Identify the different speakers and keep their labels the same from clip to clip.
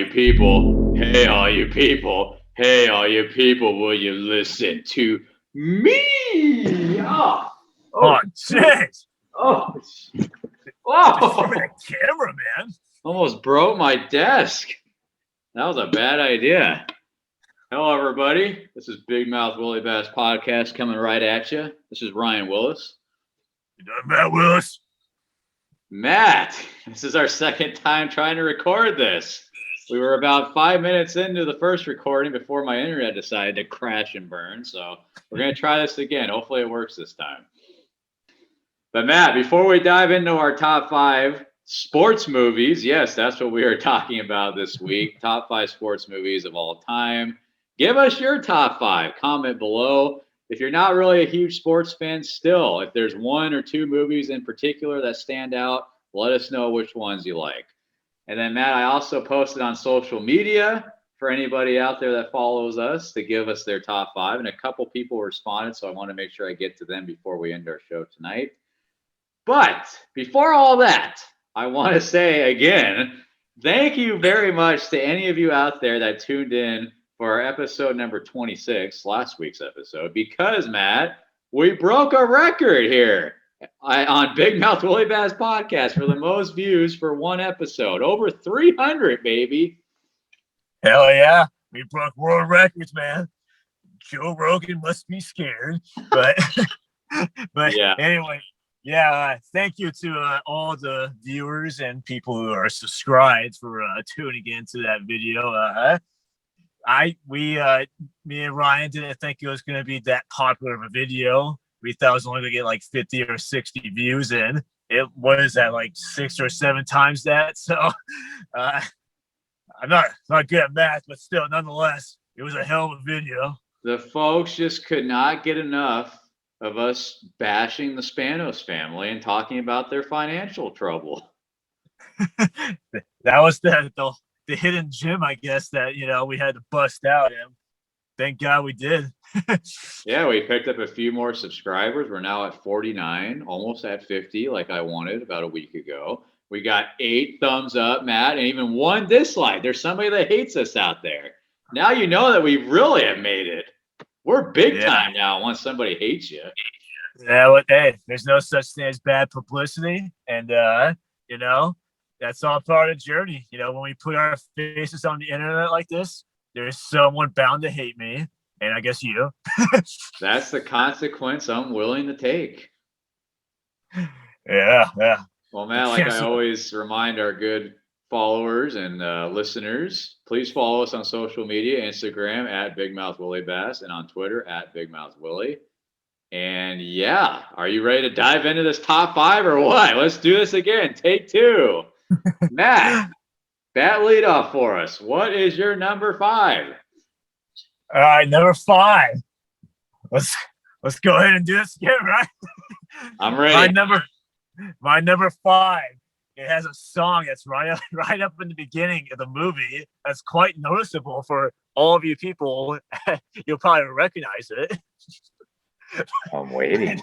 Speaker 1: you people. Hey, all you people. Hey, all you people. Will you listen to me? Oh,
Speaker 2: Oh, jeez.
Speaker 1: oh,
Speaker 2: Destroy
Speaker 1: oh.
Speaker 2: the camera, man.
Speaker 1: Almost broke my desk. That was a bad idea. Hello, everybody. This is Big Mouth Willie Bass Podcast coming right at you. This is Ryan Willis.
Speaker 2: You done, Matt Willis?
Speaker 1: Matt, this is our second time trying to record this. We were about 5 minutes into the first recording before my internet decided to crash and burn. So we're going to try this again. Hopefully it works this time. But Matt, before we dive into our top 5 sports movies, yes, that's what we are talking about this week. Top 5 sports movies of all time. Give us your top 5. Comment below. If you're not really a huge sports fan, still, if there's 1 or 2 movies in particular that stand out, let us know which ones you like. And then, Matt, I also posted on social media for anybody out there that follows us to give us their top 5. And a couple people responded, so I want to make sure I get to them before we end our show tonight. But before all that, I want to say again, thank you very much to any of you out there that tuned in for our episode number 26, last week's episode, because, Matt, we broke a record here on Big Mouth Willie Bass Podcast for the most views for one episode. Over 300, baby.
Speaker 2: Hell yeah. We broke world records, man. Joe Rogan must be scared. But
Speaker 1: Yeah.
Speaker 2: Anyway, yeah, thank you to all the viewers and people who are subscribed for tuning into that video. Me and Ryan didn't think it was going to be that popular of a video. We thought it was only going to get like 50 or 60 views in. It was at like 6 or 7 times that. So I'm not good at math, but still, nonetheless, it was a hell of a video.
Speaker 1: The folks just could not get enough of us bashing the Spanos family and talking about their financial trouble.
Speaker 2: That was the hidden gem, I guess, that, we had to bust out. And thank God we did.
Speaker 1: Yeah, we picked up a few more subscribers. We're now at 49, almost at 50, like I wanted about a week ago. We got 8 thumbs up, Matt, and even 1 dislike. There's somebody that hates us out there. Now you know that we really have made it. We're big time now once somebody hates you.
Speaker 2: Yeah, well, hey, there's no such thing as bad publicity. And, that's all part of the journey. When we put our faces on the internet like this, there's someone bound to hate me. And I guess you.
Speaker 1: That's the consequence I'm willing to take.
Speaker 2: Yeah.
Speaker 1: Well, Matt, like I always remind our good followers and listeners, please follow us on social media, Instagram at Big Mouth Willie Bass, and on Twitter at Big Mouth Willie. And yeah, are you ready to dive into this top 5 or what? Let's do this again. Take 2. Matt, bat lead off for us. What is your number 5?
Speaker 2: All right, number 5. Let's go ahead and do this again, right?
Speaker 1: I'm ready.
Speaker 2: My number 5. It has a song that's right up in the beginning of the movie. That's quite noticeable for all of you people. You'll probably recognize it.
Speaker 1: I'm waiting.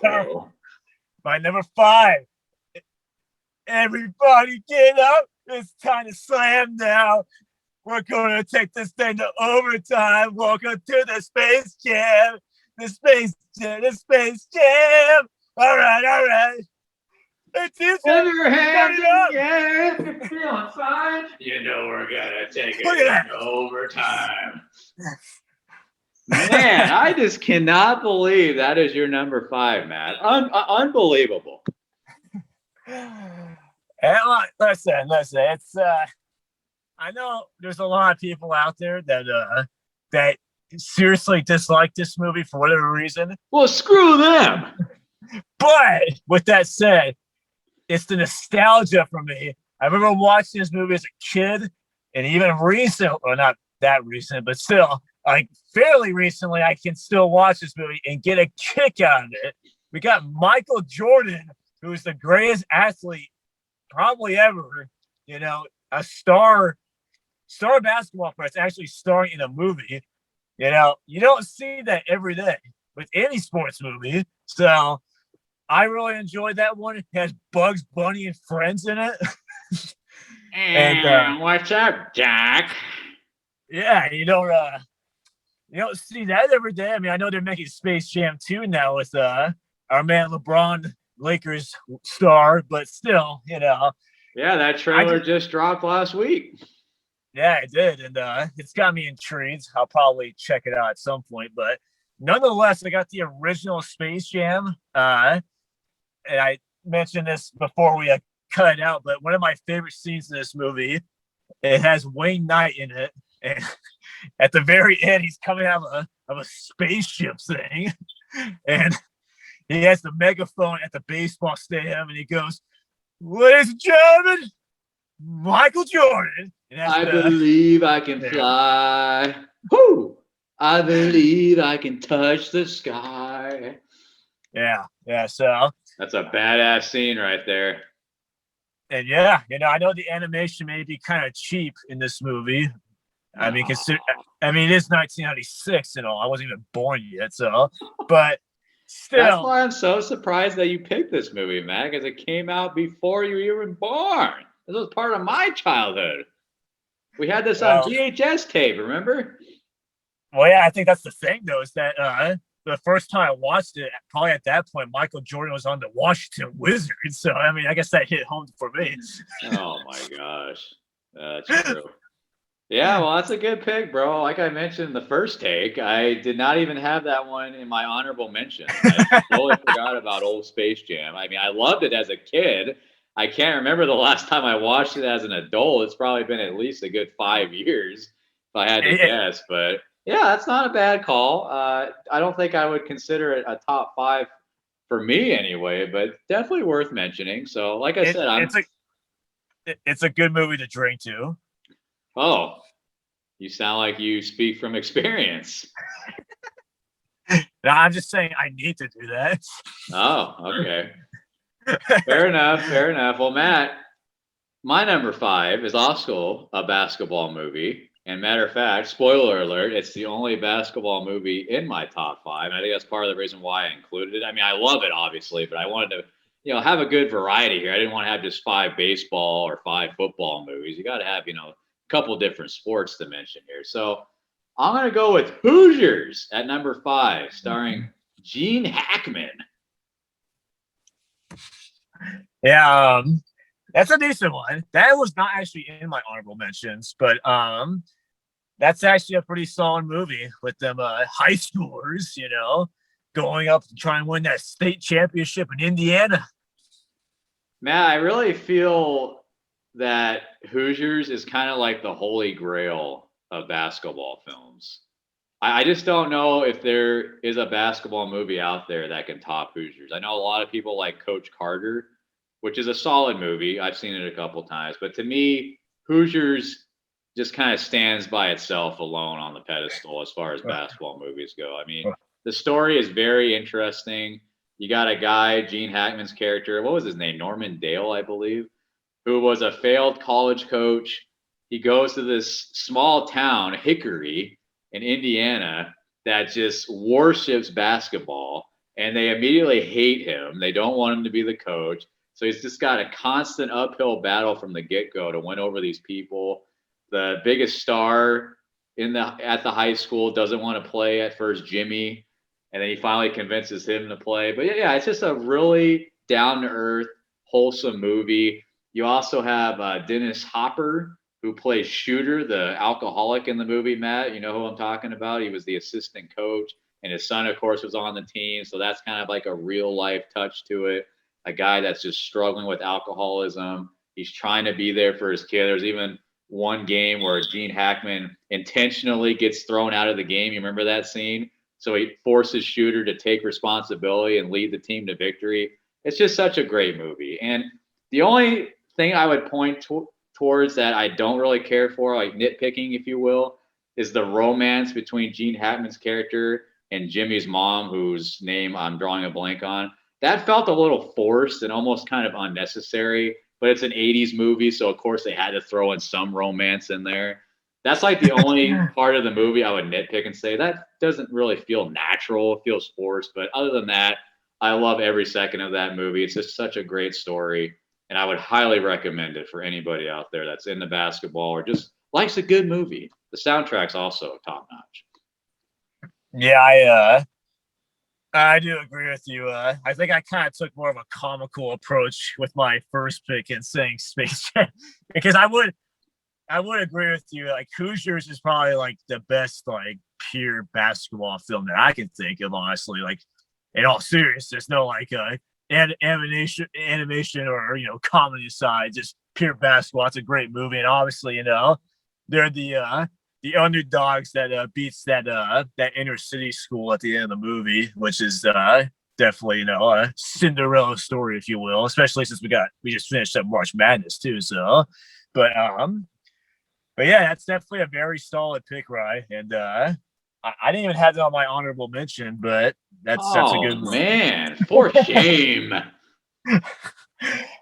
Speaker 2: My number 5. Everybody get up. It's time to slam now. We're going to take this thing to overtime. Welcome to the Space Jam. The Space Jam. All right. It's easy.
Speaker 1: Put your hands in the air if you're feeling fine. You know we're going to take it to overtime. Man, I just cannot believe that is your number 5, Matt. Unbelievable.
Speaker 2: And listen. It's I know there's a lot of people out there that seriously dislike this movie for whatever reason.
Speaker 1: Well, screw them.
Speaker 2: But with that said, it's the nostalgia for me. I remember watching this movie as a kid, and even recent, well, not that recent, but still, like fairly recently, I can still watch this movie and get a kick out of it. We got Michael Jordan, who is the greatest athlete probably ever. A star basketball player that's actually starring in a movie. You don't see that every day with any sports movie. So I really enjoyed that one. It has Bugs Bunny and friends in it. And
Speaker 1: What's up, Jack?
Speaker 2: yeah, you don't see that every day. I mean, I know they're making Space Jam 2 now with our man LeBron, Lakers star, but still,
Speaker 1: Yeah, that
Speaker 2: I
Speaker 1: trailer just dropped last week.
Speaker 2: yeah, it did, and it's got me intrigued. I'll probably check it out at some point, but nonetheless, I got the original Space Jam, and I mentioned this before we cut it out, but one of my favorite scenes in this movie, it has Wayne Knight in it, and at the very end, he's coming out of a spaceship thing, and he has the megaphone at the baseball stadium, and he goes, "Ladies and gentlemen, Michael Jordan." And
Speaker 1: I believe I can fly. Whoo! I believe I can touch the sky.
Speaker 2: Yeah. So
Speaker 1: that's a badass scene right there.
Speaker 2: And yeah, I know the animation may be kind of cheap in this movie. I mean, it is 1996 and all. I wasn't even born yet, so but still.
Speaker 1: That's why I'm so surprised that you picked this movie, Matt, because it came out before you were even born. This was part of my childhood. We had this on VHS tape, remember?
Speaker 2: Well, yeah, I think that's the thing, though, is that the first time I watched it, probably at that point, Michael Jordan was on the Washington Wizards. So, I mean, I guess that hit home for me.
Speaker 1: Oh, my gosh. That's true. Yeah, well, that's a good pick, bro. Like I mentioned in the first take, I did not even have that one in my honorable mention. I totally forgot about old Space Jam. I mean, I loved it as a kid. I can't remember the last time I watched it as an adult. It's probably been at least a good 5 years, if I had to guess. But yeah, that's not a bad call. I don't think I would consider it a top 5 for me anyway, but definitely worth mentioning. So, like I said,
Speaker 2: it's a good movie to drink to.
Speaker 1: Oh, you sound like you speak from experience.
Speaker 2: No, I'm just saying I need to do that.
Speaker 1: Oh, okay. Fair enough. Well, Matt, my number 5 is also a basketball movie. And matter of fact, spoiler alert, it's the only basketball movie in my top 5. I think that's part of the reason why I included it. I mean, I love it, obviously, but I wanted to, have a good variety here. I didn't want to have just 5 baseball or 5 football movies. You got to have, a couple different sports to mention here. So I'm going to go with Hoosiers at number 5, starring Gene Hackman.
Speaker 2: Yeah, that's a decent one. That was not actually in my honorable mentions, but that's actually a pretty solid movie with them high schoolers, going up to try and win that state championship in Indiana.
Speaker 1: Matt, I really feel that Hoosiers is kind of like the holy grail of basketball films. I just don't know if there is a basketball movie out there that can top Hoosiers. I know a lot of people like Coach Carter, which is a solid movie. I've seen it a couple times, but to me, Hoosiers just kind of stands by itself alone on the pedestal as far as basketball movies go. I mean, the story is very interesting. You got a guy, Gene Hackman's character, what was his name? Norman Dale, I believe, who was a failed college coach. He goes to this small town, Hickory, in Indiana, that just worships basketball, and they immediately hate him. They don't want him to be the coach. So he's just got a constant uphill battle from the get-go to win over these people. The biggest star at the high school doesn't want to play at first, Jimmy, and then he finally convinces him to play. But yeah, it's just a really down-to-earth, wholesome movie. You also have Dennis Hopper, who plays Shooter, the alcoholic in the movie, Matt. You know who I'm talking about? He was the assistant coach, and his son, of course, was on the team. So that's kind of like a real-life touch to it. A guy that's just struggling with alcoholism. He's trying to be there for his kid. There's even one game where Gene Hackman intentionally gets thrown out of the game. You remember that scene? So he forces Shooter to take responsibility and lead the team to victory. It's just such a great movie. And the only thing I would point towards that I don't really care for, like nitpicking, if you will, is the romance between Gene Hackman's character and Jimmy's mom, whose name I'm drawing a blank on. That felt a little forced and almost kind of unnecessary, but it's an 80s movie, so of course they had to throw in some romance in there. That's like the only part of the movie I would nitpick and say that doesn't really feel natural. It feels forced. But other than that, I love every second of that movie. It's just such a great story. and I would highly recommend it for anybody out there that's into basketball or just likes a good movie. The soundtrack's also top notch.
Speaker 2: Yeah, I do agree with you. I think I kind of took more of a comical approach with my first pick in saying Space Jam because I would agree with you. Like Hoosiers is probably like the best like pure basketball film that I can think of. Honestly, like in all seriousness, no like animation or comedy aside, just pure basketball. It's a great movie, and obviously they're the underdogs that beats that inner city school at the end of the movie, which is definitely a Cinderella story, if you will. Especially since we just finished up March Madness too. So, but yeah, that's definitely a very solid pick, Rye. And I didn't even have that on my honorable mention, but that's a good
Speaker 1: Oh man, for shame.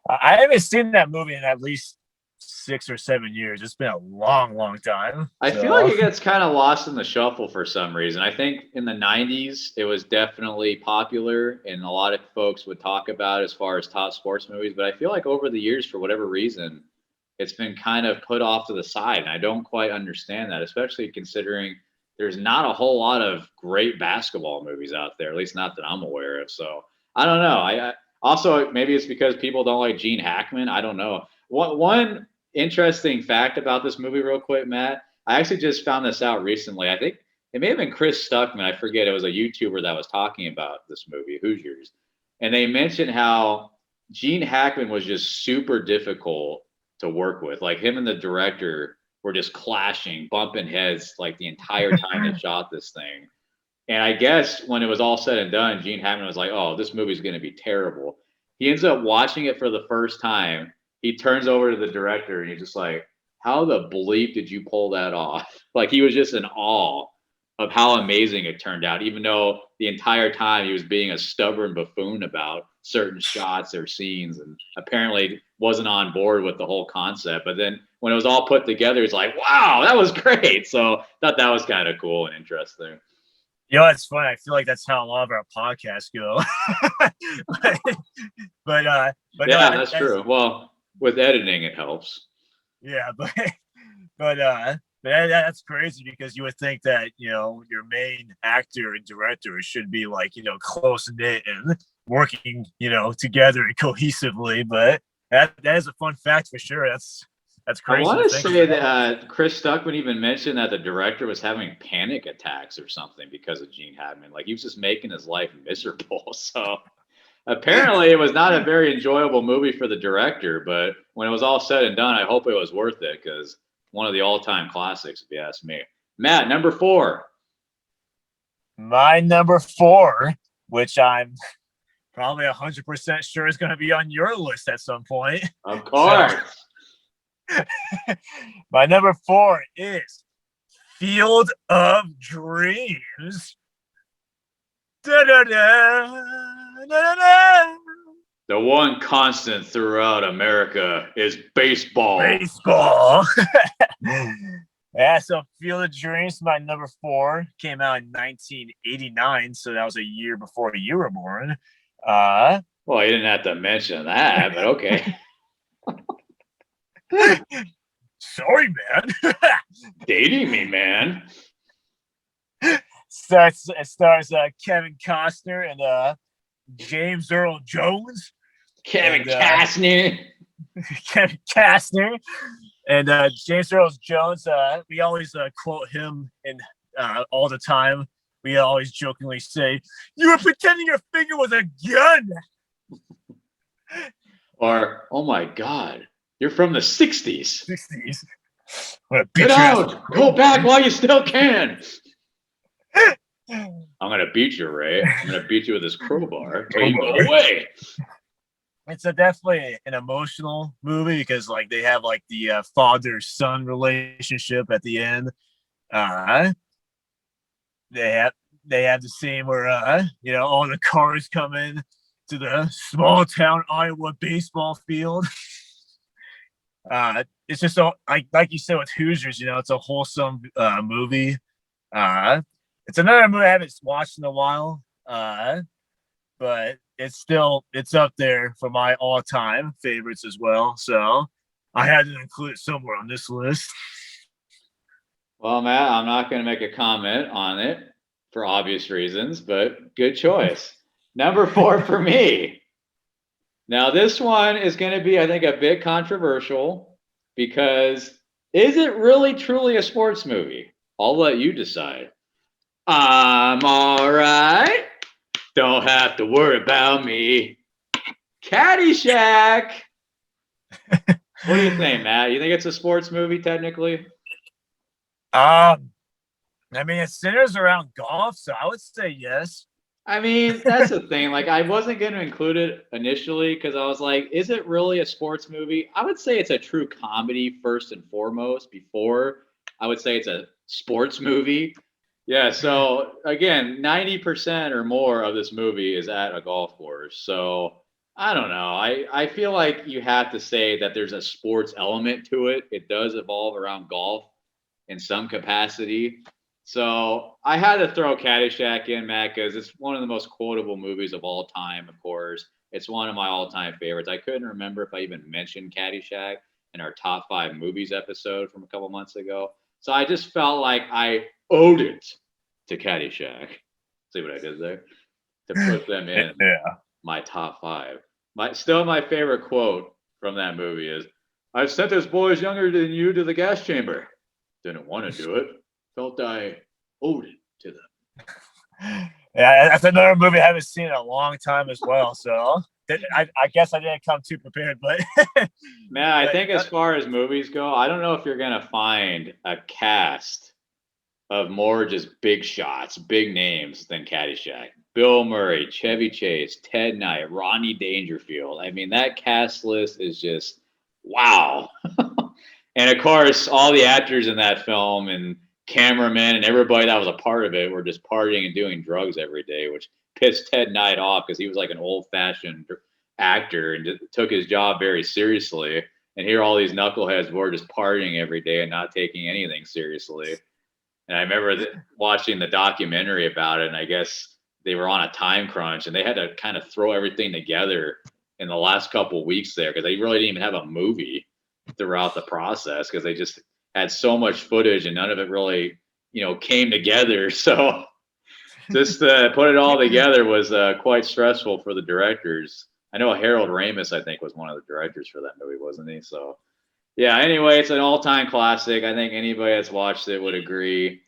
Speaker 2: I haven't seen that movie in at least 6 or 7 years. It's been a long, long time.
Speaker 1: I feel like it gets kind of lost in the shuffle for some reason. I think in the 90s, it was definitely popular and a lot of folks would talk about it as far as top sports movies. But I feel like over the years, for whatever reason, it's been kind of put off to the side. And I don't quite understand that, especially considering there's not a whole lot of great basketball movies out there, at least not that I'm aware of. So I don't know. I also, maybe it's because people don't like Gene Hackman. I don't know. One interesting fact about this movie, real quick, Matt. I actually just found this out recently. I think it may have been Chris Stuckman. I forget. It was a YouTuber that was talking about this movie, Hoosiers. And they mentioned how Gene Hackman was just super difficult to work with. Like him and the director were just clashing, bumping heads like the entire time they shot this thing. And I guess when it was all said and done, Gene Hackman was like, oh, this movie's going to be terrible. He ends up watching it for the first time. He turns over to the director and he's just like, how the bleep did you pull that off? Like he was just in awe of how amazing it turned out, even though the entire time he was being a stubborn buffoon about certain shots or scenes and apparently wasn't on board with the whole concept. But then when it was all put together, it's like, wow, that was great. So I thought that was kind of cool and interesting.
Speaker 2: It's funny. I feel like that's how a lot of our podcasts go. but
Speaker 1: yeah,
Speaker 2: no,
Speaker 1: that's true. Well, with editing, it helps.
Speaker 2: Yeah, but that's crazy because you would think that your main actor and director should be like close knit and working together and cohesively. But that is a fun fact for sure. That's crazy.
Speaker 1: I want to say that Chris Stuckman even mentioned that the director was having panic attacks or something because of Gene Hackman. Like he was just making his life miserable. So apparently it was not a very enjoyable movie for the director. But when it was all said and done, I hope it was worth it because one of the all-time classics, if you ask me. Matt, number 4.
Speaker 2: My number 4, which I'm probably 100% sure is going to be on your list at some point.
Speaker 1: Of course.
Speaker 2: My number 4 is Field of Dreams. Da-da-da, da-da-da.
Speaker 1: The one constant throughout America is baseball.
Speaker 2: Baseball. Yeah, so Field of Dreams, my number 4, came out in 1989, so that was a year before you were born.
Speaker 1: Well, you didn't have to mention that, but okay.
Speaker 2: Sorry, man.
Speaker 1: Dating me, man.
Speaker 2: It stars Kevin Costner and James Earl Jones.
Speaker 1: Kevin Costner.
Speaker 2: Kevin Costner. And James Earl Jones, we always quote him all the time. We always jokingly say, "You were pretending your finger was a gun."
Speaker 1: Or, oh my God, you're from the 60s.
Speaker 2: 60s.
Speaker 1: Get out! Go back while you still can. I'm going to beat you, Ray. I'm going to beat you with this crowbar. Take it away.
Speaker 2: It's definitely an emotional movie because like they have like the father-son relationship at the end. They have the scene where all the cars come in to the small town Iowa baseball field. It's just like you said with Hoosiers, it's a wholesome movie. It's another movie I haven't watched in a while. But it's up there for my all-time favorites as well. So I had to include it somewhere on this list.
Speaker 1: Well, Matt, I'm not going to make a comment on it for obvious reasons, but good choice. Number 4 for me. Now, this one is going to be, I think, a bit controversial because is it really truly a sports movie? I'll let you decide. I'm all right. Don't have to worry about me. Caddyshack. What do you think, Matt? You think it's a sports movie technically?
Speaker 2: I mean, it centers around golf, so I would say yes.
Speaker 1: I mean, that's the thing. Like, I wasn't going to include it initially because I was like, is it really a sports movie? I would say it's a true comedy first and foremost before I would say it's a sports movie. Yeah. So, again, 90% or more of this movie is at a golf course. So, I don't know. I feel like you have to say that there's a sports element to it. It does evolve around golf in some capacity. So I had to throw Caddyshack in, Matt, because it's one of the most quotable movies of all time, of course. It's one of my all-time favorites. I couldn't remember if I even mentioned Caddyshack in our top 5 movies episode from a couple months ago. So I just felt like I owed it to Caddyshack. See what I did there? To put them in my top 5. Still my favorite quote from that movie is, I've sent those boys younger than you to the gas chamber. Didn't want to do it. Felt I owed it to them.
Speaker 2: Yeah, that's another movie I haven't seen in a long time as well. So I guess I didn't come too prepared, but
Speaker 1: man, I think as far as movies go, I don't know if you're gonna find a cast of more just big shots, big names than Caddyshack. Bill Murray, Chevy Chase, Ted Knight, Rodney Dangerfield. I mean, that cast list is just wow. And of course, all the actors in that film and cameramen and everybody that was a part of it were just partying and doing drugs every day, which pissed Ted Knight off because he was like an old-fashioned actor and took his job very seriously. And here all these knuckleheads were just partying every day and not taking anything seriously. And I remember watching the documentary about it, and I guess they were on a time crunch, and they had to kind of throw everything together in the last couple of weeks there because they really didn't even have a movie throughout the process because they just had so much footage and none of it really, came together. So just to put it all together was quite stressful for the directors. I know Harold Ramis, I think, was one of the directors for that movie, wasn't he? So, yeah, anyway, it's an all-time classic. I think anybody that's watched it would agree.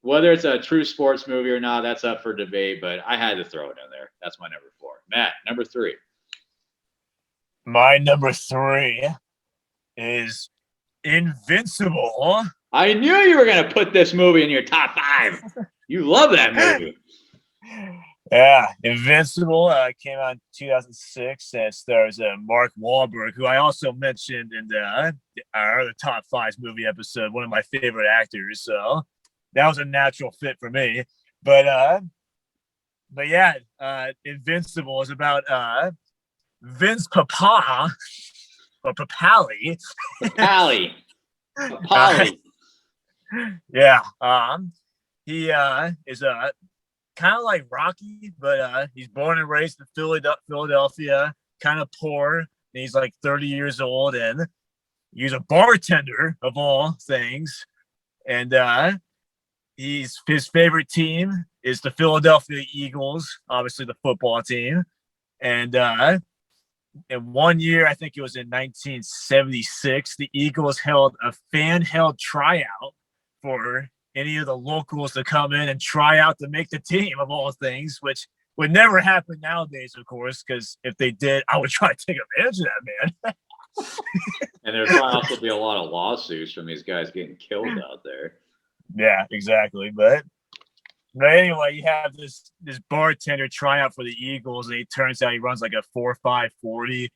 Speaker 1: Whether it's a true sports movie or not, that's up for debate, but I had to throw it in there. That's my number 4. Matt, number 3.
Speaker 2: My number 3 is Invincible.
Speaker 1: I knew you were going to put this movie in your top 5. You love that movie.
Speaker 2: Yeah, Invincible came out in 2006 and stars Mark Wahlberg, who I also mentioned in our other top 5 movie episode, one of my favorite actors. So that was a natural fit for me. But yeah, Invincible is about Vince Papale. Or Papale.
Speaker 1: Papale.
Speaker 2: Yeah. He is kind of like Rocky, but he's born and raised in Philadelphia, kind of poor. And he's like 30 years old, and he's a bartender of all things. And his favorite team is the Philadelphia Eagles, obviously the football team. And in one year, I think it was in 1976, the Eagles held a fan-held tryout for any of the locals to come in and try out to make the team, of all things, which would never happen nowadays, of course, because if they did, I would try to take advantage of that, man.
Speaker 1: And there's probably also be a lot of lawsuits from these guys getting killed out there.
Speaker 2: Yeah, exactly. But anyway, you have this bartender try out for the Eagles, and it turns out he runs like a 4.5 40,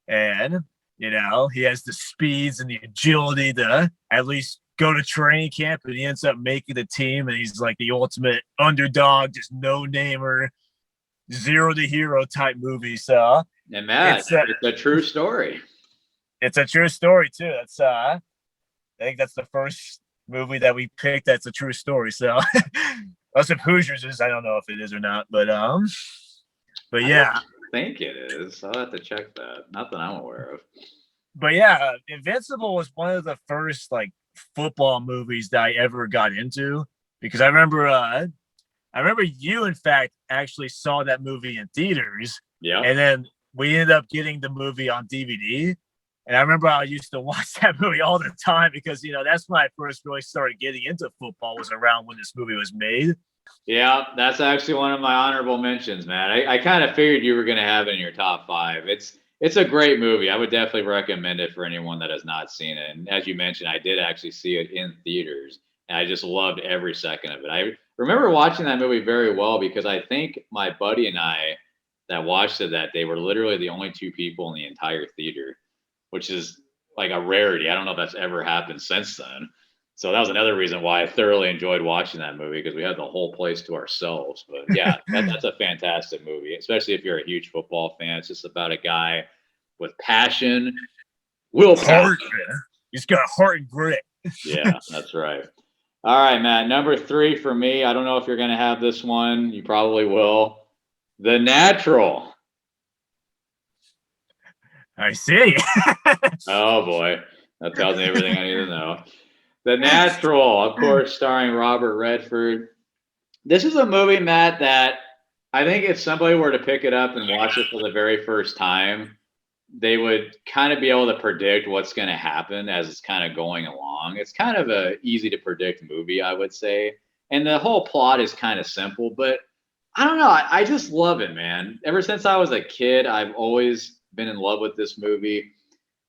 Speaker 2: and he has the speeds and the agility to at least go to training camp, and he ends up making the team, and he's like the ultimate underdog, just no-namer, zero to hero type movie. So,
Speaker 1: and Matt, it's a true story.
Speaker 2: It's a true story too. That's I think that's the first movie that we picked that's a true story. So us if Hoosiers is, I don't know if it is or not, but yeah.
Speaker 1: think it is. I'll have to check that. Not that I'm aware of.
Speaker 2: But yeah, Invincible was one of the first like football movies that I ever got into because I remember you in fact actually saw that movie in theaters,
Speaker 1: Yeah.
Speaker 2: and then we ended up getting the movie on DVD. And I remember I used to watch that movie all the time because that's when I first really started getting into football was around when this movie was made.
Speaker 1: Yeah, that's actually one of my honorable mentions, man. I kind of figured you were going to have it in your top five. It's a great movie. I would definitely recommend it for anyone that has not seen it. And as you mentioned, I did actually see it in theaters, and I just loved every second of it. I remember watching that movie very well because I think my buddy and I that watched it that day were literally the only two people in the entire theater, which is like a rarity. I don't know if that's ever happened since then. So that was another reason why I thoroughly enjoyed watching that movie because we had the whole place to ourselves. But yeah, that's a fantastic movie, especially if you're a huge football fan. It's just about a guy with passion, willpower.
Speaker 2: Heart, he's got heart and grit.
Speaker 1: Yeah, that's right. All right, Matt. Number 3 for me. I don't know if you're going to have this one. You probably will. The Natural.
Speaker 2: I see.
Speaker 1: Oh boy, that tells me everything I need to know. The Natural, of course, starring Robert Redford. This is a movie, Matt, that I think if somebody were to pick it up and watch it for the very first time, they would kind of be able to predict what's going to happen as it's kind of going along. It's kind of a easy to predict movie, I would say. And the whole plot is kind of simple, but I don't know. I just love it, man. Ever since I was a kid, I've always been in love with this movie.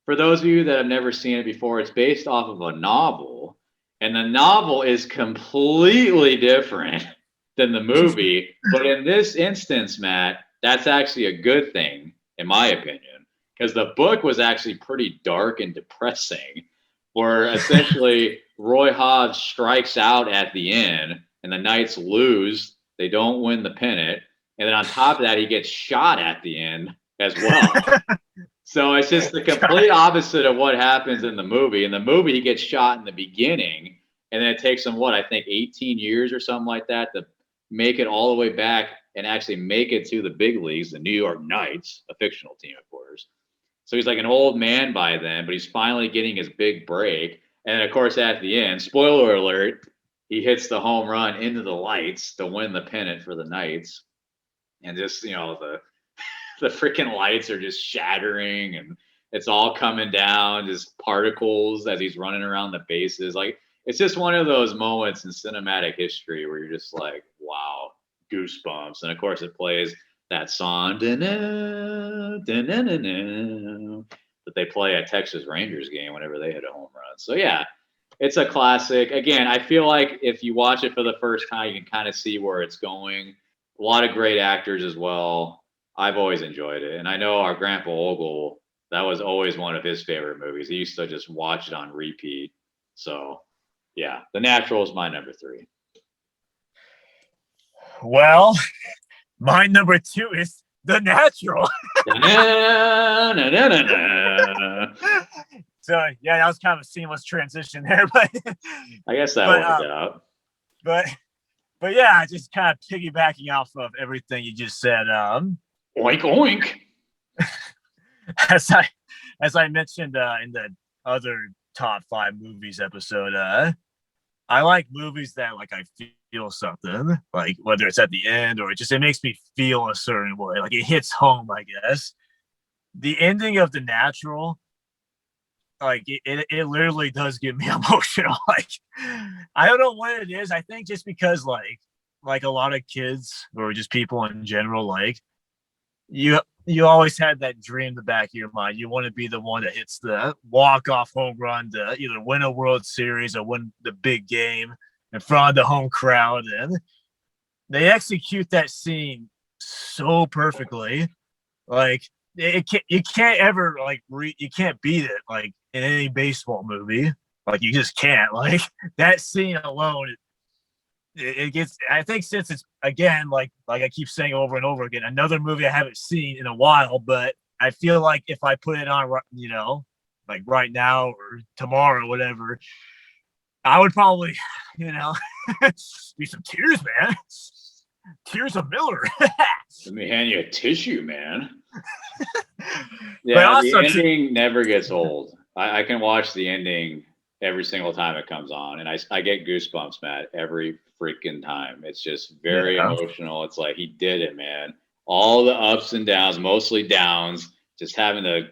Speaker 1: For those of you that have never seen it before, it's based off of a novel, and the novel is completely different than the movie. But in this instance, Matt, that's actually a good thing, in my opinion, because the book was actually pretty dark and depressing, where essentially Roy Hobbs strikes out at the end, and the Knights lose. They don't win the pennant. And then on top of that, he gets shot at the end as well. So it's just the complete opposite of what happens in the movie. In the movie, he gets shot in the beginning, and then it takes him, what, I think 18 years or something like that to make it all the way back and actually make it to the big leagues, the New York Knights, a fictional team, of course. So he's like an old man by then, but he's finally getting his big break. And of course, at the end, spoiler alert, he hits the home run into the lights to win the pennant for the Knights. And just, the freaking lights are just shattering and it's all coming down, just particles as he's running around the bases. Like, it's just one of those moments in cinematic history where you're just like, wow, goosebumps. And of course, it plays that song that they play at Texas Rangers game whenever they hit a home run. So yeah, it's a classic. Again, I feel like if you watch it for the first time, you can kind of see where it's going. A lot of great actors as well. I've always enjoyed it. And I know our grandpa Ogle, that was always one of his favorite movies. He used to just watch it on repeat. So yeah, The Natural is my number 3.
Speaker 2: Well, my number 2 is The Natural. So yeah, that was kind of a seamless transition there, but
Speaker 1: I guess that worked out.
Speaker 2: But yeah, just kind of piggybacking off of everything you just said.
Speaker 1: Oink oink.
Speaker 2: As I mentioned in the other top 5 movies episode, I like movies that like I feel something, like whether it's at the end or it makes me feel a certain way, like it hits home, I guess. The ending of The Natural, like it literally does get me emotional. Like, I don't know what it is. I think just because like a lot of kids or just people in general, like you always had that dream in the back of your mind. You want to be the one that hits the walk-off home run to either win a World Series or win the big game in front of the home crowd. And they execute that scene so perfectly. Like, you can't ever you can't beat it like in any baseball movie. Like, you just can't. Like, that scene alone, it gets. I think since it's again like I keep saying over and over again, another movie I haven't seen in a while, but I feel like if I put it on, like right now or tomorrow, whatever, I would probably, be some tears, man. Tears of Miller.
Speaker 1: Let me hand you a tissue, man.
Speaker 2: But
Speaker 1: Yeah,
Speaker 2: also,
Speaker 1: the ending never gets old. I can watch the ending every single time it comes on, and I get goosebumps, Matt, every freaking time. It's just very
Speaker 2: yeah,
Speaker 1: emotional. It's like he did it, man. All the ups and downs, mostly downs, just having to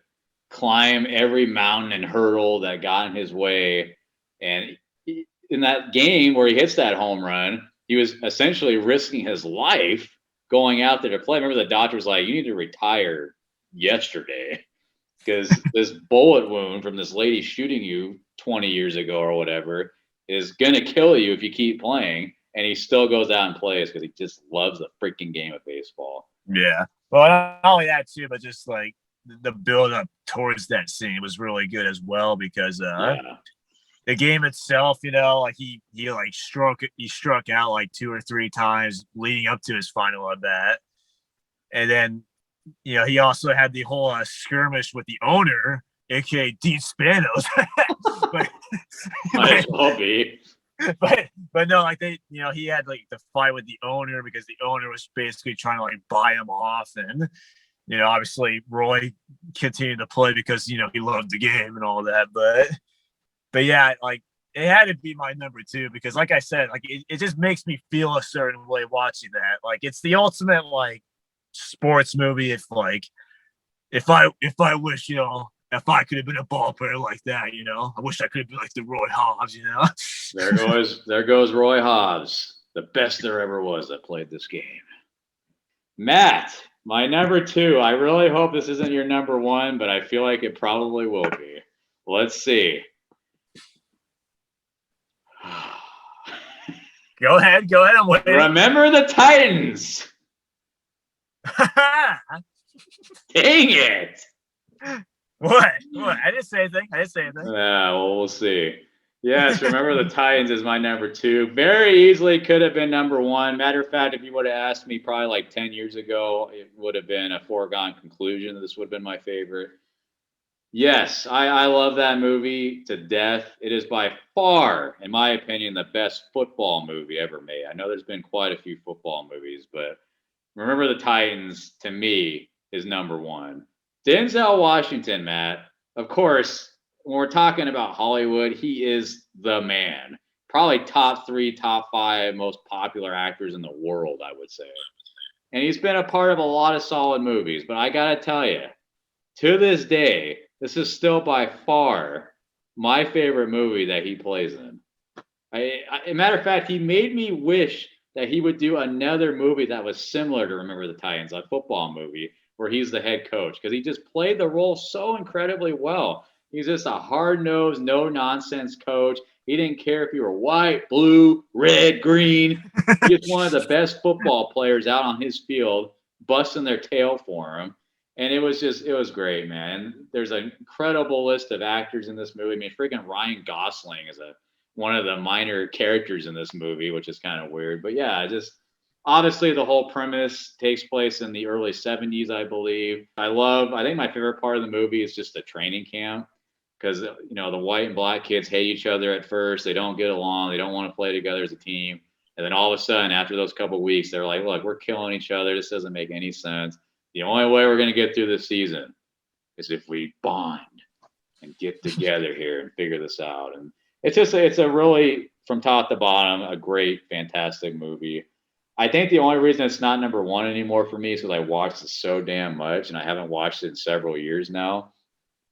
Speaker 1: climb every mountain and hurdle that got in his way. And in that game where he hits that home run, he was essentially risking his life going out there to play. Remember, the doctor was like, "You need to retire yesterday because this bullet wound from this lady shooting you 20 years ago or whatever is going to kill you if you keep playing." And he still goes out and plays because he just loves the freaking game of baseball.
Speaker 2: yeah. Well, not only that too, but just like the build up towards that scene was really good as well because
Speaker 1: Yeah.
Speaker 2: the game itself, like he struck out like 2 or 3 times leading up to his final at bat, and then he also had the whole skirmish with the owner, aka Dean Spanos. but,
Speaker 1: Might as well be.
Speaker 2: but no, like he had like the fight with the owner because the owner was basically trying to like buy him off, and obviously Roy continued to play because he loved the game and all that, but yeah, like it had to be my number 2 because like I said, like it just makes me feel a certain way watching that. Like it's the ultimate like sports movie. If I wish, if I could have been a ball player like that, I wish I could have been like the Roy Hobbs,
Speaker 1: There goes Roy Hobbs, the best there ever was that played this game. Matt, my number 2. I really hope this isn't your number 1, but I feel like it probably will be. Let's see.
Speaker 2: Go ahead. I'm waiting.
Speaker 1: Remember the Titans. Dang it.
Speaker 2: What? I didn't say anything.
Speaker 1: Yeah, well, we'll see. Yes, Remember the Titans is my number 2. Very easily could have been number 1. Matter of fact, if you would have asked me probably like 10 years ago, it would have been a foregone conclusion that this would have been my favorite. Yes, I love that movie to death. It is by far, in my opinion, the best football movie ever made. I know there's been quite a few football movies, but Remember the Titans, to me, is number 1. Denzel Washington, Matt, of course, when we're talking about Hollywood, he is the man. Probably top 3, top 5 most popular actors in the world, I would say. And he's been a part of a lot of solid movies, but I got to tell you, to this day, this is still by far my favorite movie that he plays in. Matter of fact, he made me wish that he would do another movie that was similar to Remember the Titans, a football movie where he's the head coach, because he just played the role so incredibly well. He's just a hard-nosed, no-nonsense coach. He didn't care if you were white, blue, red, green. He just one of the best football players out on his field, busting their tail for him. And it was great, man. There's an incredible list of actors in this movie. I mean, freaking Ryan Gosling is one of the minor characters in this movie, which is kind of weird. But yeah, just obviously the whole premise takes place in the early 70s, I believe. I think my favorite part of the movie is just the training camp, because the white and black kids hate each other at first. They don't get along. They don't want to play together as a team. And then all of a sudden, after those couple of weeks, they're like, look, we're killing each other. This doesn't make any sense. The only way we're going to get through this season is if we bond and get together here and figure this out. And it's a really, from top to bottom, a great, fantastic movie. I think the only reason it's not number 1 anymore for me is because I watched it so damn much, and I haven't watched it in several years now.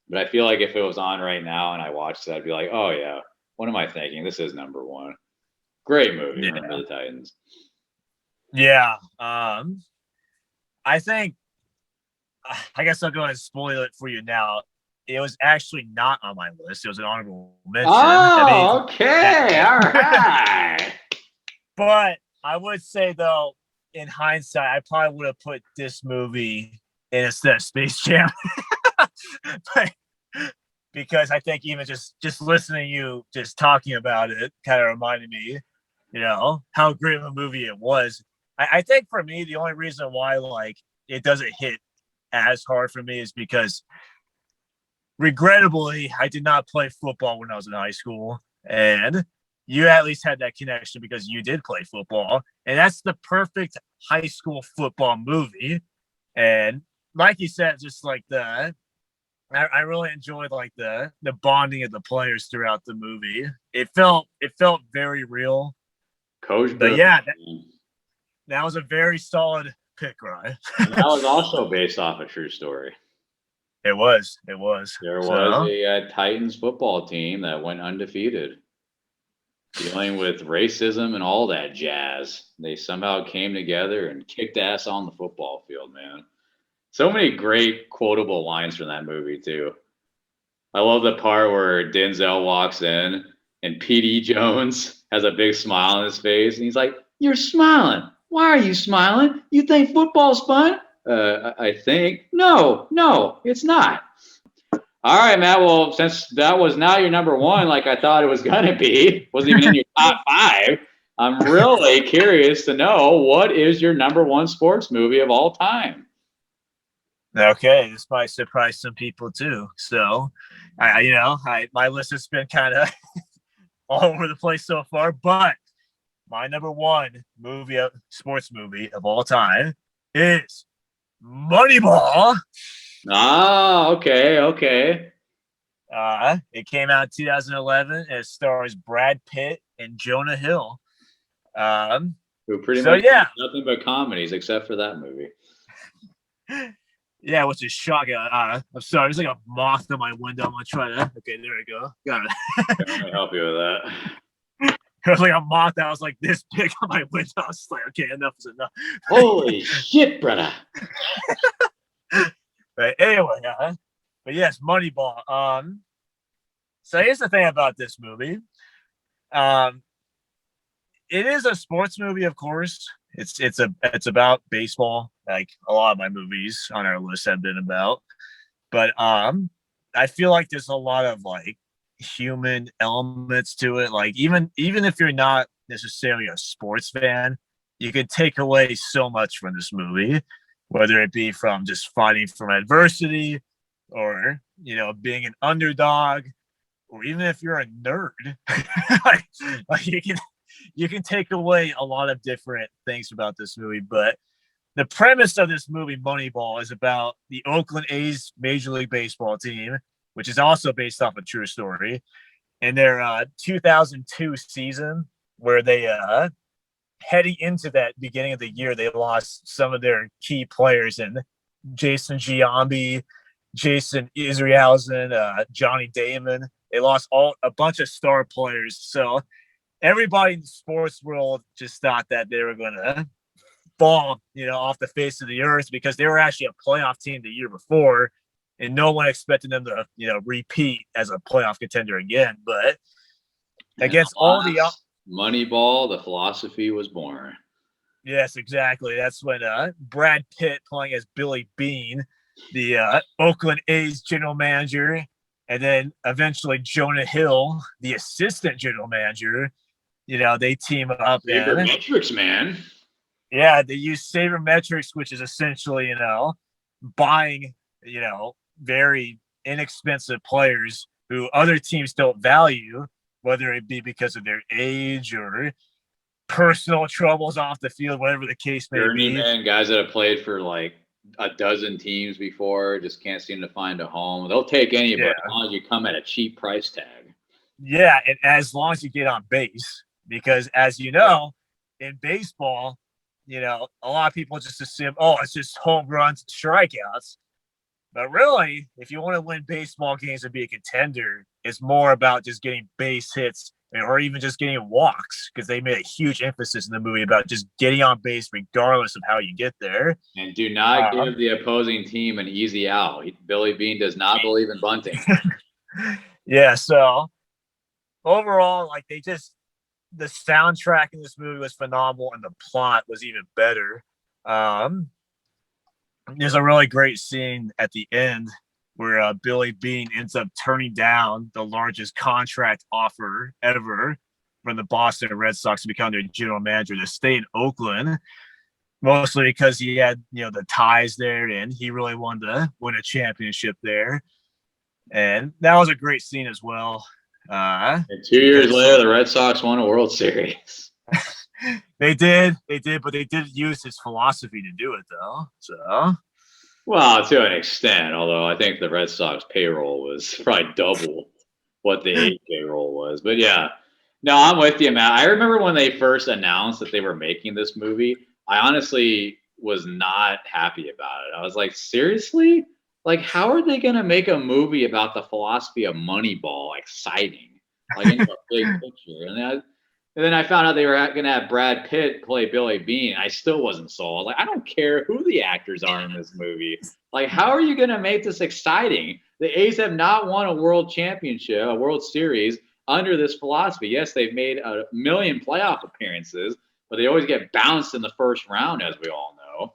Speaker 1: But I feel like if it was on right now and I watched it, I'd be like, oh yeah, what am I thinking? This is number 1. Great movie, yeah. Remember the Titans.
Speaker 2: Yeah. I think, I guess I'll go ahead and spoil it for you now. It was actually not on my list. It was an honorable mention.
Speaker 1: Oh, okay. All right.
Speaker 2: But I would say, though, in hindsight, I probably would have put this movie instead of Space Jam. But, because I think even just listening to you just talking about it kind of reminded me, how great of a movie it was. I think for me, the only reason why it doesn't hit as hard for me is because, regrettably, I did not play football when I was in high school, and you at least had that connection because you did play football, and that's the perfect high school football movie. And like you said, just like I really enjoyed like the bonding of the players throughout the movie. It felt very real.
Speaker 1: Coach
Speaker 2: But
Speaker 1: Boone.
Speaker 2: yeah, that was a very solid pick, Ryan.
Speaker 1: And that was also based off a true story.
Speaker 2: It was. It was.
Speaker 1: There
Speaker 2: So,
Speaker 1: was a Titans football team that went undefeated, dealing with racism and all that jazz. They somehow came together and kicked ass on the football field, man. So many great quotable lines from that movie, too. I love the part where Denzel walks in and P.D. Jones has a big smile on his face, and he's like, "You're smiling. Why are you smiling? You think football's fun?" I think. No, it's not. All right, Matt. Well, since that was not your number one, like I thought it was gonna be, wasn't even in your top five. I'm really curious to know what is your number one sports movie of all time.
Speaker 2: okay, this might surprise some people too. So, my list has been kind of all over the place so far, but my number one sports movie of all time is Moneyball.
Speaker 1: Ah, okay.
Speaker 2: It came out in 2011. It stars Brad Pitt and Jonah Hill.
Speaker 1: Who pretty
Speaker 2: So,
Speaker 1: much
Speaker 2: yeah.
Speaker 1: nothing but comedies except for that movie.
Speaker 2: Yeah, which is shocking. I'm sorry, there's like a moth on my window. I'm gonna try to. Okay, there we go. Got it.
Speaker 1: I'm gonna help you with that.
Speaker 2: It was like a moth that was like this big on my window. I was just like, okay, enough is enough.
Speaker 1: Holy shit, brother!
Speaker 2: But anyway, but yes, Moneyball. So here's the thing about this movie. It is a sports movie, of course. It's about baseball, like a lot of my movies on our list have been about. But I feel like there's a lot of like human elements to it. Like even if you're not necessarily a sports fan, you can take away so much from this movie, whether it be from just fighting from adversity or being an underdog, or even if you're a nerd. like you can take away a lot of different things about this movie. But the premise of this movie, Moneyball, is about the Oakland A's Major League Baseball team, which is also based off a true story, in their 2002 season, where they heading into that beginning of the year, they lost some of their key players in Jason Giambi, Jason Isringhausen, Johnny Damon. They lost a bunch of star players. So everybody in the sports world just thought that they were going to fall, off the face of the earth, because they were actually a playoff team the year before, and no one expected them to, repeat as a playoff contender again. But against all the
Speaker 1: Moneyball, the philosophy was born.
Speaker 2: Yes, exactly. That's when Brad Pitt playing as Billy Beane, the Oakland A's general manager, and then eventually Jonah Hill, the assistant general manager. They team up.
Speaker 1: Sabermetrics, man.
Speaker 2: Yeah, they use sabermetrics, which is essentially, buying, very inexpensive players who other teams don't value, whether it be because of their age or personal troubles off the field, whatever the case may be.
Speaker 1: Journeyman, guys that have played for like a dozen teams before, just can't seem to find a home. They'll take anybody as long as you come at a cheap price tag.
Speaker 2: Yeah, and as long as you get on base, because as you know, in baseball, a lot of people just assume, it's just home runs and strikeouts. But really, if you want to win baseball games and be a contender, it's more about just getting base hits or even just getting walks, because they made a huge emphasis in the movie about just getting on base regardless of how you get there.
Speaker 1: And do not give the opposing team an easy out. Billy Beane does not believe in bunting.
Speaker 2: Yeah, so overall, like the soundtrack in this movie was phenomenal, and the plot was even better. There's a really great scene at the end where Billy Beane ends up turning down the largest contract offer ever from the Boston Red Sox to become their general manager to stay in Oakland, mostly because he had, the ties there, and he really wanted to win a championship there. And that was a great scene as well.
Speaker 1: And 2 years later, the Red Sox won a World Series.
Speaker 2: They did, but they did use his philosophy to do it, though. So,
Speaker 1: well, to an extent, although I think the Red Sox payroll was probably double what the A's payroll was. But yeah, no, I'm with you, Matt. I remember when they first announced that they were making this movie, I honestly was not happy about it. I was like, seriously? Like, how are they going to make a movie about the philosophy of Moneyball exciting? Like, in a big picture. And then I found out they were going to have Brad Pitt play Billy Bean. I still wasn't sold. Like, I don't care who the actors are in this movie. Like, how are you going to make this exciting? The A's have not won a world championship, a World Series under this philosophy. Yes, they've made a million playoff appearances, but they always get bounced in the first round, as we all know.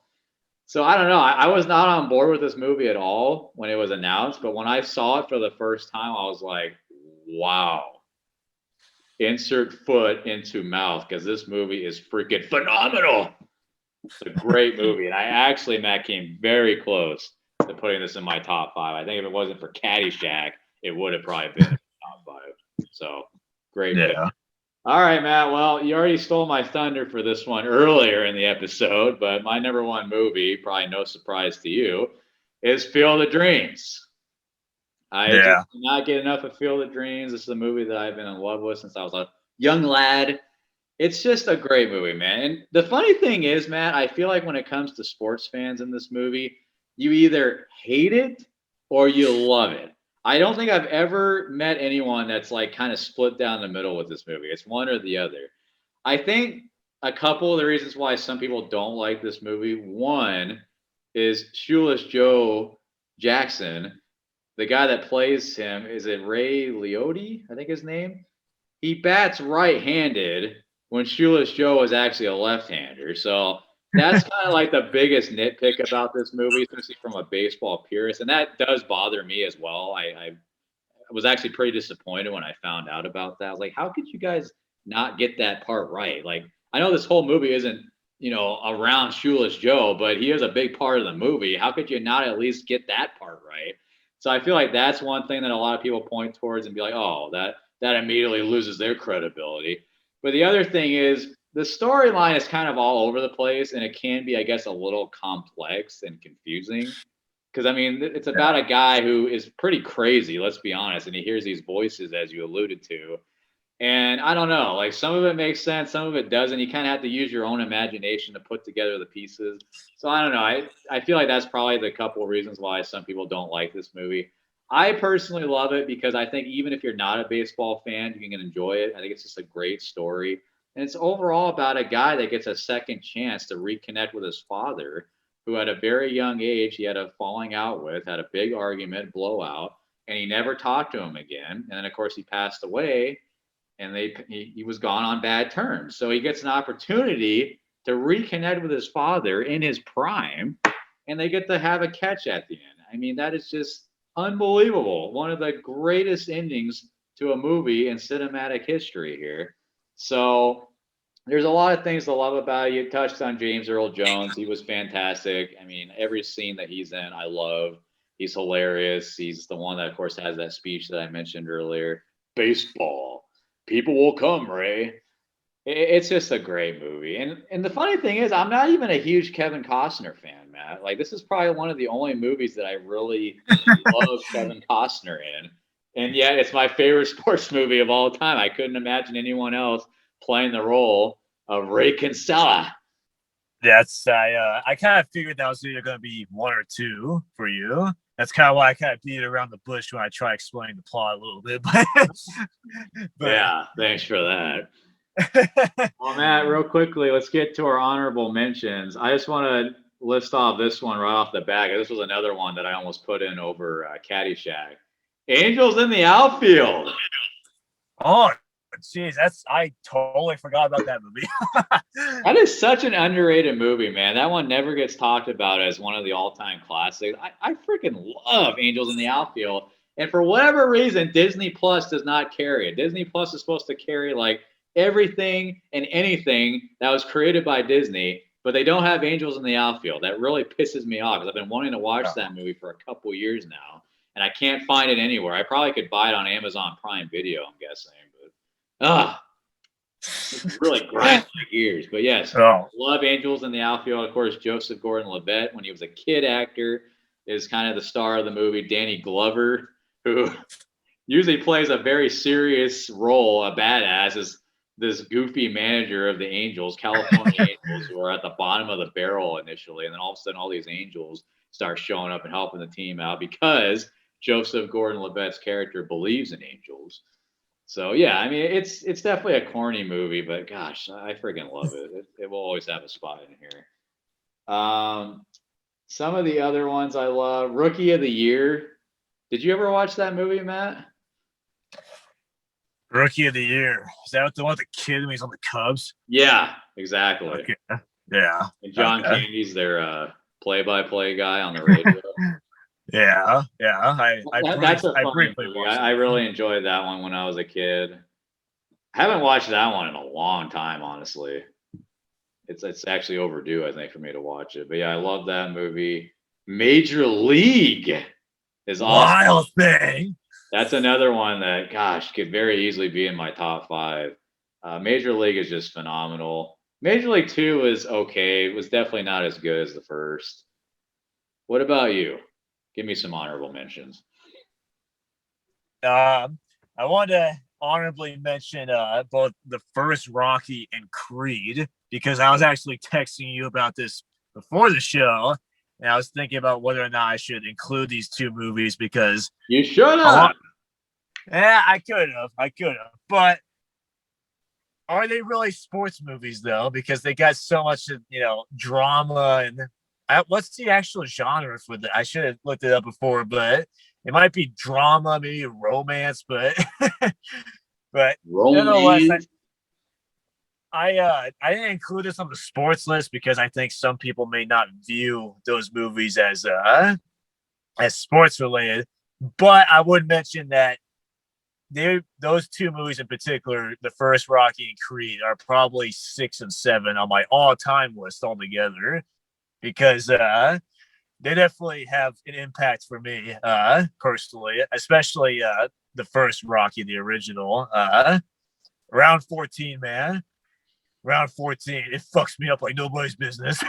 Speaker 1: So I don't know. I was not on board with this movie at all when it was announced, but when I saw it for the first time, I was like, wow. Insert foot into mouth, because this movie is freaking phenomenal. It's a great movie. And I actually, Matt, came very close to putting this in my top 5. I think if it wasn't for Caddyshack, it would have probably been in the top 5. So great pick. All right, Matt. Well, you already stole my thunder for this one earlier in the episode, but my number 1 movie, probably no surprise to you, is Field of Dreams. I just do not get enough of Field of Dreams. This is a movie that I've been in love with since I was a young lad. It's just a great movie, man. And the funny thing is, Matt, I feel like when it comes to sports fans in this movie, you either hate it or you love it. I don't think I've ever met anyone that's like kind of split down the middle with this movie. It's one or the other. I think a couple of the reasons why some people don't like this movie, one is Shoeless Joe Jackson. The guy that plays him, is it Ray Liotta? I think his name. He bats right-handed when Shoeless Joe is actually a left-hander. So that's kind of like the biggest nitpick about this movie, especially from a baseball purist. And that does bother me as well. I was actually pretty disappointed when I found out about that. I was like, how could you guys not get that part right? Like, I know this whole movie isn't, around Shoeless Joe, but he is a big part of the movie. How could you not at least get that part right? So I feel like that's one thing that a lot of people point towards and be like, oh, that immediately loses their credibility. But the other thing is the storyline is kind of all over the place, and it can be, I guess, a little complex and confusing. Because, I mean, it's about a guy who is pretty crazy, let's be honest, and he hears these voices, as you alluded to. And I don't know, like some of it makes sense, some of it doesn't. You kind of have to use your own imagination to put together the pieces. So I don't know. I feel like that's probably the couple of reasons why some people don't like this movie. I personally love it because I think even if you're not a baseball fan, you can enjoy it. I think it's just a great story. And it's overall about a guy that gets a second chance to reconnect with his father, who at a very young age he had a falling out with, had a big argument, blowout, and he never talked to him again. And then, of course, he passed away. And he was gone on bad terms. So he gets an opportunity to reconnect with his father in his prime, and they get to have a catch at the end. I mean, that is just unbelievable. One of the greatest endings to a movie in cinematic history here. So there's a lot of things to love about it. You touched on James Earl Jones. He was fantastic. I mean, every scene that he's in, I love. He's hilarious. He's the one that, of course, has that speech that I mentioned earlier. Baseball. People will come, Ray. It's just a great movie. And the funny thing is, I'm not even a huge Kevin Costner fan, Matt. Like, this is probably one of the only movies that I really love Kevin Costner in. And yet it's my favorite sports movie of all time. I couldn't imagine anyone else playing the role of Ray Kinsella.
Speaker 2: I kind of figured that was either going to be one or two for you. That's kind of why I kind of beat around the bush when I try explaining the plot a little bit. But
Speaker 1: yeah, thanks for that. Well, Matt, real quickly, let's get to our honorable mentions. I just want to list off this one right off the bat. This was another one that I almost put in over Caddyshack. Angels in the Outfield.
Speaker 2: Oh, jeez, I totally forgot about that movie.
Speaker 1: That is such an underrated movie, man. That one never gets talked about as one of the all-time classics. I freaking love Angels in the Outfield. And for whatever reason, Disney Plus does not carry it. Disney Plus is supposed to carry like everything and anything that was created by Disney, but they don't have Angels in the Outfield. That really pisses me off because I've been wanting to watch that movie for a couple years now. and I can't find it anywhere. I probably could buy it on Amazon Prime Video, I'm guessing, but it's really grinds my gears. But yes,
Speaker 2: Oh,
Speaker 1: love Angels in the Outfield. Of course, Joseph Gordon-Levitt, when he was a kid actor, is kind of the star of the movie. Danny Glover, who usually plays a very serious role, a badass, is this goofy manager of the Angels, California Angels, who are at the bottom of the barrel initially, and then all of a sudden all these Angels start showing up and helping the team out because Joseph Gordon-Levitt's character believes in Angels. So yeah, I mean it's definitely a corny movie, but gosh, I freaking love it. It will always have a spot in here. Some of the other ones I love, Rookie of the Year. Did you ever watch that movie, Matt?
Speaker 2: Rookie of the Year. Is that the one with the kid when he's on the Cubs?
Speaker 1: Yeah, exactly.
Speaker 2: Okay. Yeah.
Speaker 1: And John
Speaker 2: Okay.
Speaker 1: Candy's their play-by-play guy on the radio.
Speaker 2: Yeah.
Speaker 1: That's a
Speaker 2: I
Speaker 1: funny
Speaker 2: briefly
Speaker 1: movie.
Speaker 2: watched
Speaker 1: I
Speaker 2: it.
Speaker 1: really enjoyed that one when I was a kid. I haven't watched that one in a long time, honestly. It's actually overdue, I think, for me to watch it. But yeah, I love that movie. Major League is awesome.
Speaker 2: Wild Thing.
Speaker 1: That's another one that, gosh, could very easily be in my top 5. Major League is just phenomenal. Major League 2 is okay. It was definitely not as good as the first. What about you? Give me some honorable mentions.
Speaker 2: I want to honorably mention both the first Rocky and Creed because I was actually texting you about this before the show, and I was thinking about whether or not I should include these two movies because
Speaker 1: You should have.
Speaker 2: I could have, but are they really sports movies though? Because they got so much, drama and what's the actual genre for that? I should have looked it up before, but it might be drama, maybe romance, but but nonetheless, I didn't include this on the sports list because I think some people may not view those movies as sports related. But I would mention that those two movies in particular, the first Rocky and Creed, are probably 6 and 7 on my all-time list altogether because they definitely have an impact for me personally, especially the first Rocky, the original. Round 14, man. Round 14, it fucks me up like nobody's business.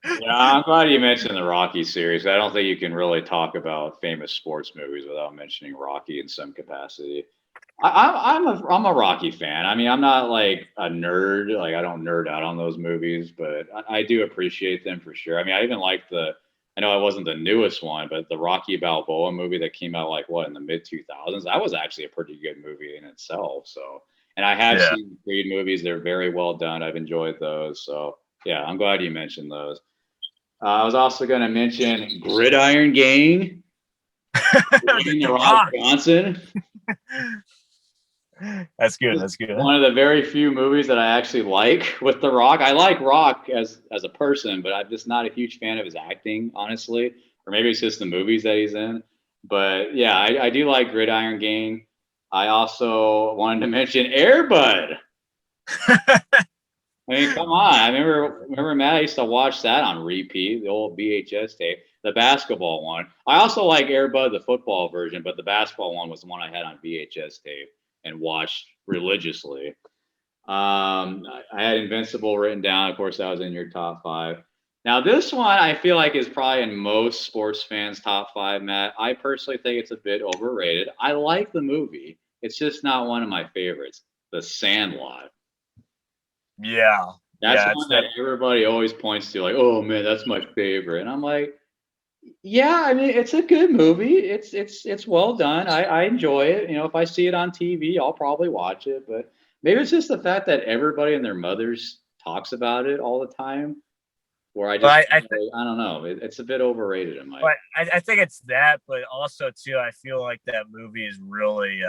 Speaker 1: Yeah, I'm glad you mentioned the Rocky series. I don't think you can really talk about famous sports movies without mentioning Rocky in some capacity. I'm a Rocky fan. I mean, I'm not like a nerd. Like I don't nerd out on those movies, but I do appreciate them for sure. I mean, I even like I know it wasn't the newest one, but the Rocky Balboa movie that came out like what in the mid 2000s. That was actually a pretty good movie in itself. So, and I have seen Creed movies. They're very well done. I've enjoyed those. So yeah, I'm glad you mentioned those. I was also going to mention Gridiron Gang. The Rock Johnson.
Speaker 2: That's good. That's good.
Speaker 1: One of the very few movies that I actually like with The Rock. I like Rock as a person, but I'm just not a huge fan of his acting, honestly. Or maybe it's just the movies that he's in. But yeah, I do like Gridiron Gang. I also wanted to mention Air Bud. I mean, come on. I remember Matt, I used to watch that on repeat, the old VHS tape, the basketball one. I also like Air Bud, the football version, but the basketball one was the one I had on VHS tape and watched religiously. I had Invincible written down. Of course, that was in your top 5. Now, this one I feel like is probably in most sports fans' top 5, Matt. I personally think it's a bit overrated. I like the movie. It's just not one of my favorites. The Sandlot.
Speaker 2: Yeah.
Speaker 1: That's one that everybody always points to, like, oh man, that's my favorite. And I'm like, yeah, I mean, it's a good movie. It's well done. I enjoy it. You know, if I see it on TV, I'll probably watch it. But maybe it's just the fact that everybody and their mothers talks about it all the time. Where I don't know. It's a bit overrated in my.
Speaker 2: But I think it's that, but also too, I feel like that movie is really.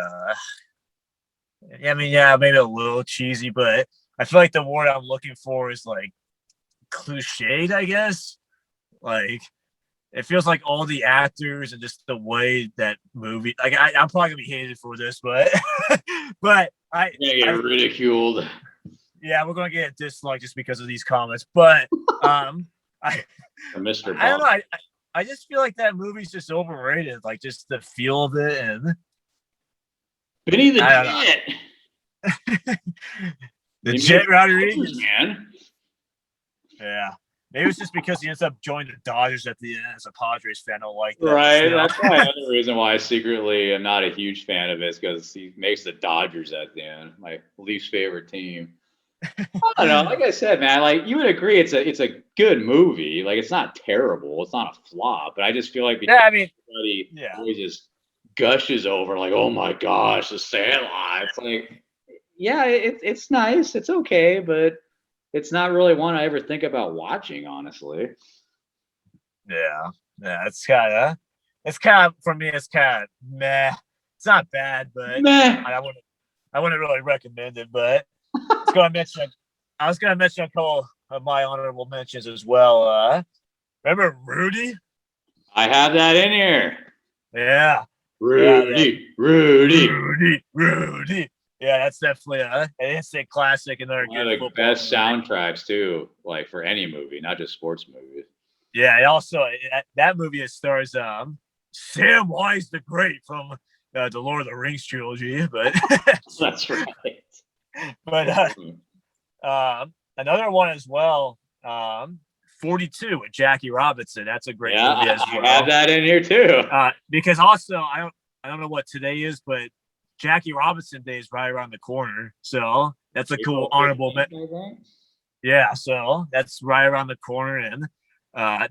Speaker 2: I mean, yeah, maybe a little cheesy, but I feel like the word I'm looking for is like cliched, I guess. Like it feels like all the actors and just the way that movie. Like I'm probably gonna be hated for this, but but
Speaker 1: You're gonna get ridiculed.
Speaker 2: Yeah, we're gonna get disliked just because of these comments. But
Speaker 1: Mr. Bob.
Speaker 2: I don't know. I just feel like that movie's just overrated. Like just the feel of it, and
Speaker 1: Benny the
Speaker 2: I don't know.
Speaker 1: Jet.
Speaker 2: The
Speaker 1: He
Speaker 2: Jet
Speaker 1: made
Speaker 2: Rodriguez.
Speaker 1: man.
Speaker 2: Yeah. Maybe it's just because he ends up joining the Dodgers at the end. As a Padres fan, I don't like that.
Speaker 1: Right.
Speaker 2: So.
Speaker 1: That's probably another reason why I secretly am not a huge fan of it, because he makes the Dodgers at the end, my least favorite team. I don't know. Like I said, man, like you would agree, it's a good movie. Like it's not terrible. It's not a flop. But I just feel like because
Speaker 2: Yeah, I mean,
Speaker 1: everybody
Speaker 2: yeah.
Speaker 1: always just gushes over, like, oh my gosh, the Sandlot. It's like, yeah, it's nice. It's okay, but it's not really one I ever think about watching, honestly.
Speaker 2: Yeah. It's kind of for me. It's kind of meh. It's not bad, but
Speaker 1: Meh.
Speaker 2: I wouldn't really recommend it. But I was gonna mention a couple of my honorable mentions as well. Remember Rudy?
Speaker 1: I have that in here.
Speaker 2: Yeah.
Speaker 1: Rudy.
Speaker 2: Rudy. Yeah, that's definitely an instant classic. Another
Speaker 1: One
Speaker 2: good
Speaker 1: of the
Speaker 2: football
Speaker 1: best
Speaker 2: movie.
Speaker 1: soundtracks too, like for any movie, not just sports movies.
Speaker 2: Yeah, and also that movie stars Sam Wise the Great from the Lord of the Rings trilogy. But
Speaker 1: That's right.
Speaker 2: but another one as well. 42 with Jackie Robinson. That's a great movie as well.
Speaker 1: I have that in here too.
Speaker 2: Because also I don't know what today is, but Jackie Robinson Day is right around the corner. So that's a cool honorable mention. Yeah, so that's right around the corner, and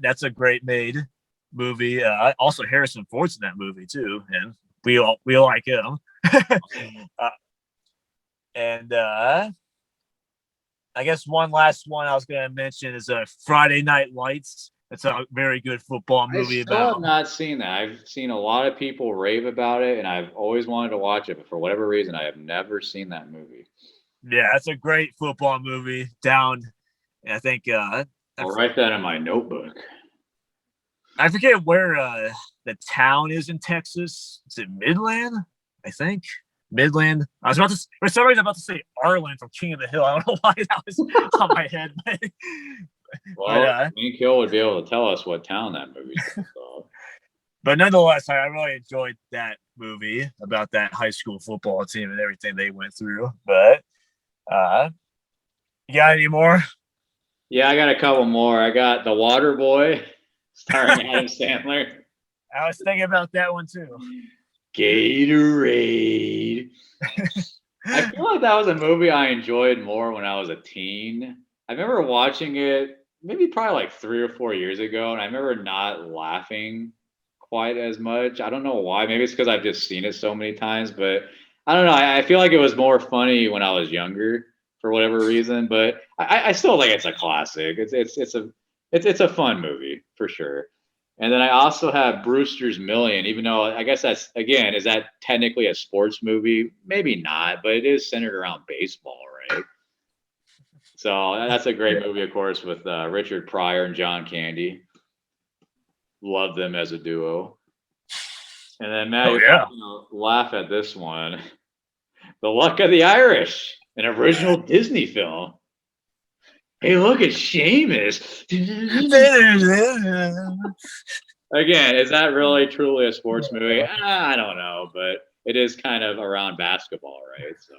Speaker 2: that's a great made movie. Also Harrison Ford's in that movie too, and we like him. And I guess one last one I was going to mention is Friday Night Lights. It's a very good football movie.
Speaker 1: I have not seen that. I've seen a lot of people rave about it, and I've always wanted to watch it, but for whatever reason, I have never seen that movie.
Speaker 2: Yeah, it's a great football movie. I think
Speaker 1: I'll write that in my notebook.
Speaker 2: I forget where the town is in Texas. Is it Midland? I think. Midland. I was for some reason about to say Arlen from King of the Hill. I don't know why that was on my head.
Speaker 1: Well, Hank Hill would be able to tell us what town that movie's about.
Speaker 2: But nonetheless, I really enjoyed that movie about that high school football team and everything they went through. But you got any more?
Speaker 1: Yeah, I got a couple more. I got The Water Boy, starring Adam Sandler.
Speaker 2: I was thinking about that one too.
Speaker 1: Gatorade. I feel like that was a movie I enjoyed more when I was a teen. I remember watching it maybe probably like 3 or 4 years ago, and I remember not laughing quite as much. I don't know why. Maybe it's because I've just seen it so many times, but I don't know. I feel like it was more funny when I was younger for whatever reason. But I still think it's a classic. It's a fun movie for sure. And then I also have Brewster's Million, even though I guess that's, again, is that technically a sports movie? Maybe not, but it is centered around baseball, right? So that's a great movie, of course, with Richard Pryor and John Candy. Love them as a duo. And then, Matt, you're going to laugh at this one. The Luck of the Irish, an original Disney film. Hey, look at Seamus. Again, is that really truly a sports movie? I don't know, but it is kind of around basketball, right? So.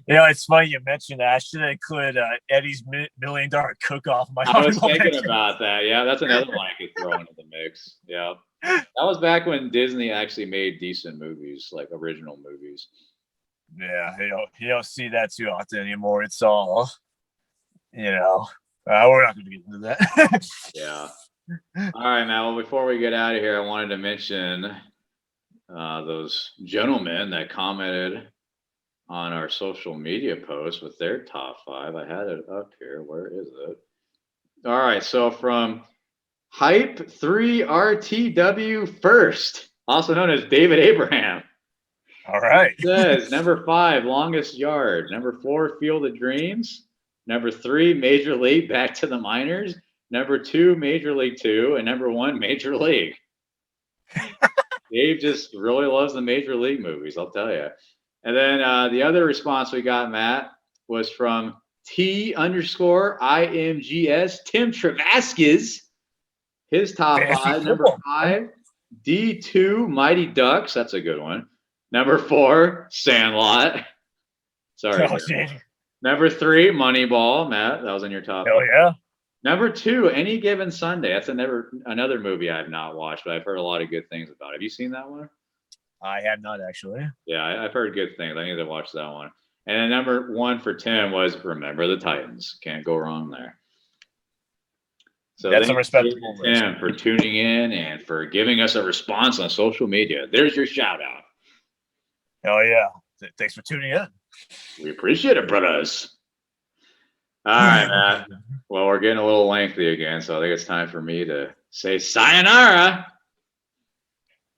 Speaker 2: It's funny you mentioned that. I should have included Eddie's $1 Million Cook-Off.
Speaker 1: I was thinking about that. Yeah, that's another one I could throw into the mix. Yeah, that was back when Disney actually made decent movies, like original movies.
Speaker 2: Yeah, you don't see that too often anymore. It's all, we're not going to get into that.
Speaker 1: Yeah. All right, Matt. Well, before we get out of here, I wanted to mention those gentlemen that commented on our social media post with their top 5. I had it up here. Where is it? All right. So from Hype 3 RTW First, also known as David Abraham.
Speaker 2: All right.
Speaker 1: It says number 5, Longest Yard. Number 4, Field of Dreams. Number 3, Major League, Back to the Minors. Number 2, Major League 2. And number 1, Major League. Dave just really loves the Major League movies, I'll tell you. And then the other response we got, Matt, was from T_IMGS, Tim Travaskis. His top
Speaker 2: Fantasy
Speaker 1: five. Number
Speaker 2: football.
Speaker 1: 5, D2 Mighty Ducks. That's a good one. Number 4, Sandlot. Sorry.
Speaker 2: Oh,
Speaker 1: Matt.
Speaker 2: shit.
Speaker 1: Number 3, Moneyball. Matt, that was in your top
Speaker 2: Hell
Speaker 1: 5.
Speaker 2: yeah.
Speaker 1: Number 2, Any Given Sunday. That's another movie I've not watched, but I've heard a lot of good things about. Have you seen that one?
Speaker 2: I have not actually.
Speaker 1: Yeah, I've heard good things. I need to watch that one. And then number 1 for Tim was Remember the Titans. Can't go wrong there. So
Speaker 2: That's a
Speaker 1: thank
Speaker 2: respectable
Speaker 1: you, Tim, for tuning in and for giving us a response on social media. There's your shout out.
Speaker 2: Hell yeah. Thanks for tuning in.
Speaker 1: We appreciate it, brothers. All right, Matt. Well, we're getting a little lengthy again, so I think it's time for me to say sayonara.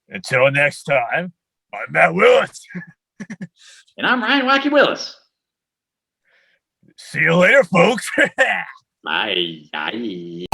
Speaker 2: Until next time, I'm Matt Willis.
Speaker 1: And I'm Ryan Wacky Willis.
Speaker 2: See you later, folks.
Speaker 1: Bye. Bye.